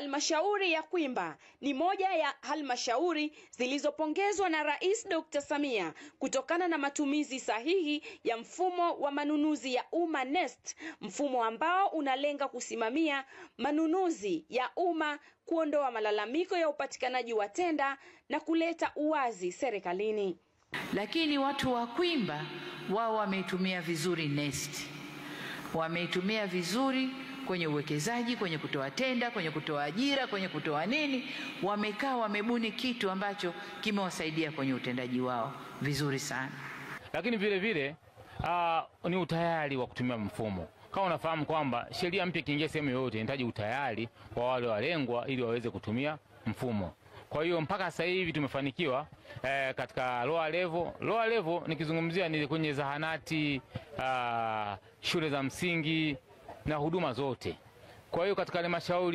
Halmashauri ya Kwimba ni moja ya halmashauri zilizopongezwa na Rais Dr. Samia kutokana na matumizi sahihi ya mfumo wa manunuzi ya umma NeST, mfumo ambao unalenga kusimamia manunuzi ya umma, kuondoa malalamiko ya upatikanaji wa tenda na kuleta uwazi serikalini. Lakini watu wa Kwimba wao wameitumia vizuri NeST. Wameitumia vizuri kwenye uwekezaji, kwenye kutoa tenda, kwenye kutoa ajira, kwenye kutoa nini. Wamekaa wamebuni kitu ambacho kimewasaidia kwenye utendaji wao vizuri sana. Lakini vile vile ni utayari wa kutumia mfumo. Kama unafahamu kwamba sheria mpya ikiingia sehemu yoyote inahitaji utayari wa wale walengwa ili waweze kutumia mfumo. Kwa hiyo mpaka sasa hivi tumefanikiwa katika lower level. Lower level nikizungumzia ni kwenye zahanati, shule za msingi na huduma zote. Kwa hiyo katika halmashauri